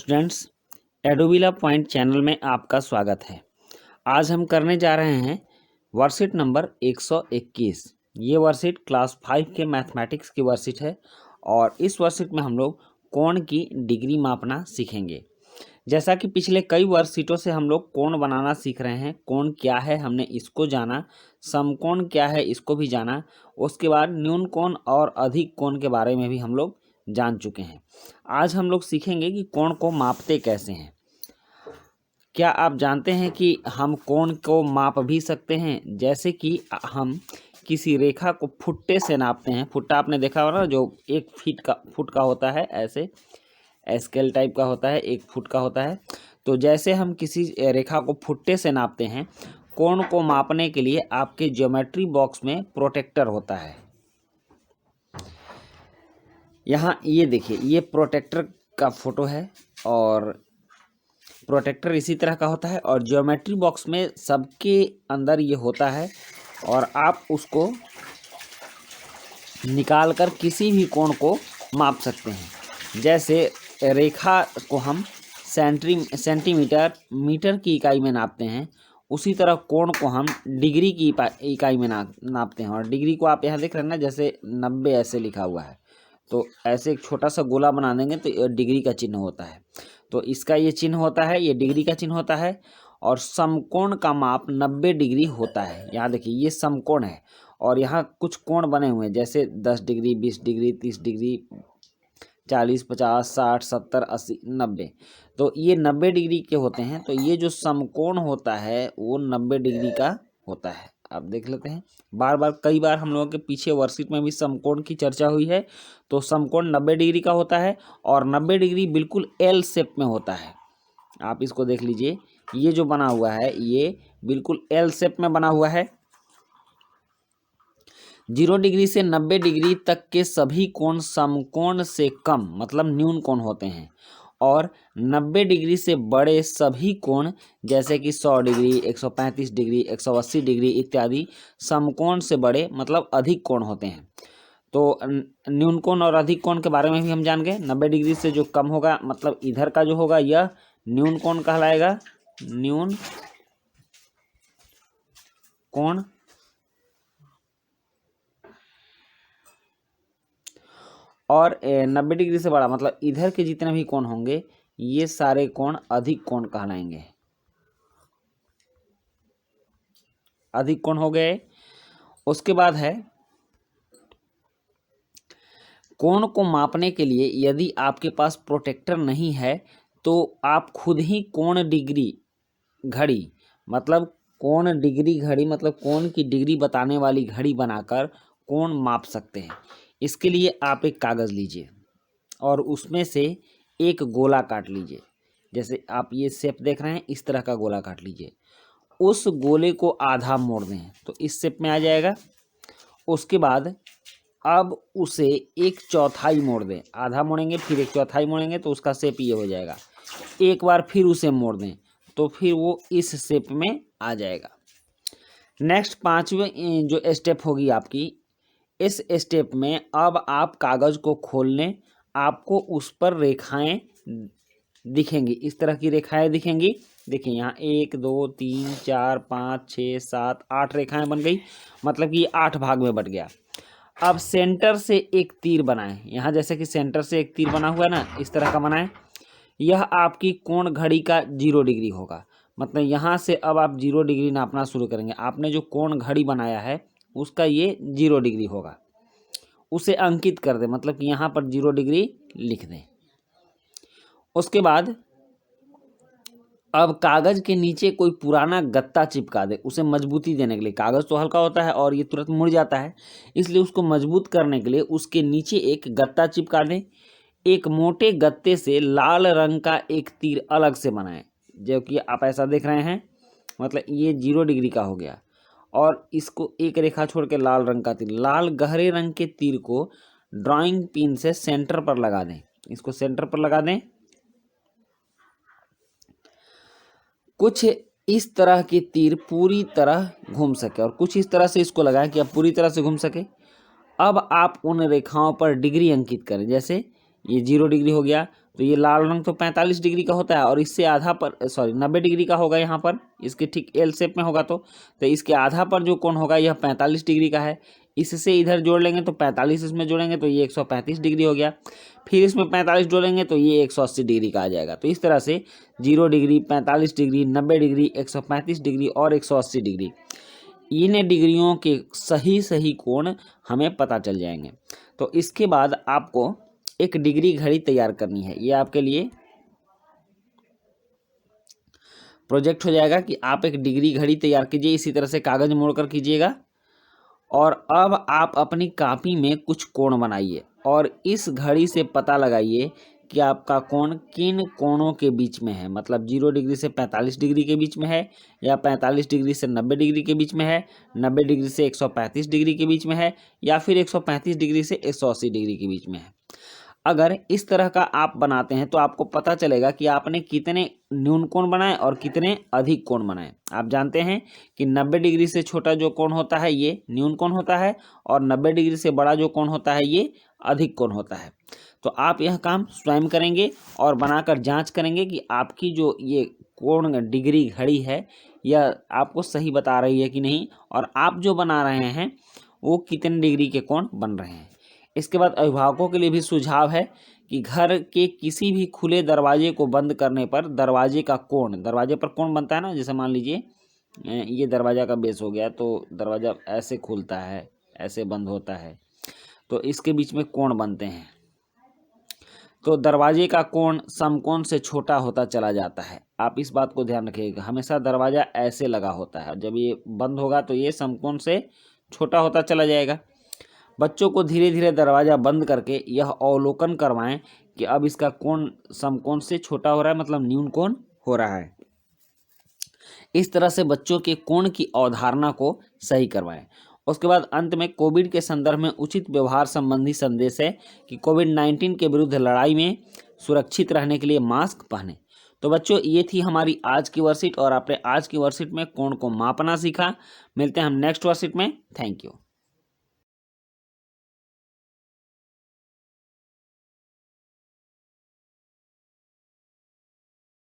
Students, एडोबिला point channel में आपका स्वागत है। आज हम करने जा रहे हैं वर्कशीट नंबर 121। ये वर्कशीट क्लास 5 के मैथमेटिक्स की वर्कशीट है और इस वर्कशीट में हम लोग कोण की डिग्री मापना सीखेंगे। जैसा कि पिछले कई वर्कशीटों से हम लोग कोण बनाना सीख रहे हैं। कोण क्या है हमने इसको जाना, समकोण क्या है इसको भी जाना, उसके बाद न्यून कोण और अधिक कोण के बारे में भी हम लोग जान चुके हैं। आज हम लोग सीखेंगे कि कोण को मापते कैसे हैं। क्या आप जानते हैं कि हम कोण को माप भी सकते हैं? जैसे कि हम किसी रेखा को फुट्टे से नापते हैं। फुट्टा आपने देखा होगा ना, जो 1 फुट का होता है, ऐसे स्केल टाइप का होता है, 1 फुट का होता है। तो जैसे हम किसी रेखा को फुट्टे से नापते हैं, कोण को मापने के लिए आपके ज्योमेट्री बॉक्स में प्रोटेक्टर होता है। यहाँ ये देखिए, ये प्रोटेक्टर का फोटो है और प्रोटेक्टर इसी तरह का होता है और ज्योमेट्री बॉक्स में सबके अंदर ये होता है और आप उसको निकाल कर किसी भी कोण को माप सकते हैं। जैसे रेखा को हम सेंटीमीटर, मीटर की इकाई में नापते हैं, उसी तरह कोण को हम डिग्री की इकाई में नापते हैं। और डिग्री को आप यहाँ देख रहे हैं ना, जैसे 90 ऐसे लिखा हुआ है, तो ऐसे एक छोटा सा गोला बना देंगे तो डिग्री का चिन्ह होता है। तो इसका ये चिन्ह होता है, ये डिग्री का चिन्ह होता है। और समकोण का माप 90 डिग्री होता है। यहाँ देखिए, ये समकोण है और यहाँ कुछ कोण बने हुए हैं, जैसे 10 डिग्री, 20 डिग्री, 30 डिग्री, 40, 50, 60, 70, 80, 90। तो ये 90 डिग्री के होते हैं। तो ये जो समकोण होता है वो 90 डिग्री का होता है। आप देख लेते हैं, कई बार हम लोगों के पीछे वर्कशीट में भी समकोण की चर्चा हुई है। तो समकोण 90 डिग्री का होता है और 90 डिग्री बिल्कुल एल शेप में होता है। आप इसको देख लीजिए, ये जो बना हुआ है ये बिल्कुल एल शेप में बना हुआ है। 0 डिग्री से 90 डिग्री तक के सभी कोण समकोण से कम मतलब न्यून कोण होते हैं और 90 डिग्री से बड़े सभी कोण जैसे कि 100 डिग्री, 135 डिग्री, 180 डिग्री इत्यादि समकोण से बड़े मतलब अधिक कोण होते हैं। तो न्यून कोण और अधिक कोण के बारे में भी हम जान गए। 90 डिग्री से जो कम होगा मतलब इधर का जो होगा यह न्यून कोण कहलाएगा, न्यून कोण। और 90 डिग्री से बड़ा मतलब इधर के जितने भी कोण होंगे ये सारे कोण अधिक कोण कहलाएंगे। अधिक कोण हो गए। उसके बाद है कोण को मापने के लिए यदि आपके पास प्रोटेक्टर नहीं है तो आप खुद ही कोण डिग्री घड़ी मतलब कोण की डिग्री बताने वाली घड़ी बनाकर कोण माप सकते हैं। इसके लिए आप एक कागज़ लीजिए और उसमें से एक गोला काट लीजिए। जैसे आप ये शेप देख रहे हैं, इस तरह का गोला काट लीजिए। उस गोले को आधा मोड़ दें तो इस शेप में आ जाएगा। उसके बाद अब उसे 1/4 मोड़ दें। आधा मोड़ेंगे फिर 1/4 मोड़ेंगे तो उसका शेप ये हो जाएगा। एक बार फिर उसे मोड़ दें तो फिर वो इस शेप में आ जाएगा। नेक्स्ट 5वें जो स्टेप होगी आपकी, इस स्टेप में अब आप कागज़ को खोल लें। आपको उस पर रेखाएं दिखेंगी, इस तरह की रेखाएं दिखेंगी। देखिए यहाँ 1, 2, 3, 4, 5, 6, 7, 8 रेखाएं बन गई, मतलब कि 8 भाग में बट गया। अब सेंटर से एक तीर बनाएं। यहाँ जैसे कि सेंटर से एक तीर बना हुआ है ना, इस तरह का बनाएं। यह आपकी कोण घड़ी का 0 डिग्री होगा। मतलब यहाँ से अब आप 0 डिग्री नापना शुरू करेंगे। आपने जो कोण घड़ी बनाया है उसका ये 0 डिग्री होगा। उसे अंकित कर दें, मतलब कि यहाँ पर 0 डिग्री लिख दें। उसके बाद अब कागज़ के नीचे कोई पुराना गत्ता चिपका दे, उसे मजबूती देने के लिए। कागज़ तो हल्का होता है और ये तुरंत मुड़ जाता है, इसलिए उसको मजबूत करने के लिए उसके नीचे एक गत्ता चिपका दें। एक मोटे गत्ते से लाल रंग का एक तीर अलग से बनाएं, जो कि आप ऐसा देख रहे हैं। मतलब ये 0 डिग्री का हो गया और इसको एक रेखा छोड़ के लाल रंग का तीर, लाल गहरे रंग के तीर को ड्राइंग पिन से सेंटर पर लगा दें। इसको सेंटर पर लगा दें। कुछ इस तरह के तीर पूरी तरह घूम सके और कुछ इस तरह से इसको लगाएं कि अब पूरी तरह से घूम सके। अब आप उन रेखाओं पर डिग्री अंकित करें। जैसे ये 0 डिग्री हो गया। तो ये लाल रंग तो 45 डिग्री का होता है और इससे आधा पर 90 डिग्री का होगा यहाँ पर, इसके ठीक एल शेप में होगा तो इसके आधा पर जो कोण होगा यह 45 डिग्री का है। इससे इधर जोड़ लेंगे तो 45 इसमें जोड़ेंगे तो ये 135 डिग्री हो गया। फिर इसमें 45 जोड़ेंगे तो ये 180 डिग्री का आ जाएगा। तो इस तरह से 0 डिग्री, 45 डिग्री, 90 डिग्री, 135 डिग्री और 180 डिग्री, इन डिग्रियों के सही कोण हमें पता चल जाएंगे। तो इसके बाद आपको एक डिग्री घड़ी तैयार करनी है। ये आपके लिए प्रोजेक्ट हो जाएगा कि आप एक डिग्री घड़ी तैयार कीजिए, इसी तरह से कागज मोड़कर कीजिएगा। और अब आप अपनी कॉपी में कुछ कोण बनाइए और इस घड़ी से पता लगाइए कि आपका कोण किन कोणों के बीच में है, मतलब 0 डिग्री से 45 डिग्री के बीच में है, या 45 डिग्री से 90 डिग्री के बीच में है, 90 डिग्री से 135 डिग्री के बीच में है, या फिर 135 डिग्री से 180 डिग्री के बीच में है। अगर इस तरह का आप बनाते हैं तो आपको पता चलेगा कि आपने कितने न्यून कोण बनाए और कितने अधिक कोण बनाए। आप जानते हैं कि 90 डिग्री से छोटा जो कोण होता है ये न्यून कोण होता है और 90 डिग्री से बड़ा जो कोण होता है ये अधिक कोण होता है। तो आप यह काम स्वयं करेंगे और बनाकर जांच करेंगे कि आपकी जो ये कोण डिग्री घड़ी है यह आपको सही बता रही है कि नहीं, और आप जो बना रहे हैं वो कितने डिग्री के कोण बन रहे हैं। इसके बाद अभिभावकों के लिए भी सुझाव है कि घर के किसी भी खुले दरवाजे को बंद करने पर दरवाजे का कोण, दरवाजे पर कोण बनता है ना, जैसे मान लीजिए ये दरवाजा का बेस हो गया तो दरवाजा ऐसे खुलता है, ऐसे बंद होता है, तो इसके बीच में कोण बनते हैं। तो दरवाजे का कोण समकोण से छोटा होता चला जाता है। आप इस बात को ध्यान रखिएगा, हमेशा दरवाजा ऐसे लगा होता है, जब ये बंद होगा तो ये समकोण से छोटा होता चला जाएगा। बच्चों को धीरे धीरे दरवाज़ा बंद करके यह अवलोकन करवाएं कि अब इसका कोण समकोण से छोटा हो रहा है, मतलब न्यून कोण हो रहा है। इस तरह से बच्चों के कोण की अवधारणा को सही करवाएं। उसके बाद अंत में कोविड के संदर्भ में उचित व्यवहार संबंधी संदेश है कि कोविड-19 के विरुद्ध लड़ाई में सुरक्षित रहने के लिए मास्क पहने। तो बच्चों ये थी हमारी आज की वर्कशीट और आपने आज की वर्कशीट में कोण को मापना सीखा। मिलते हैं हम नेक्स्ट वर्कशीट में। Thank you.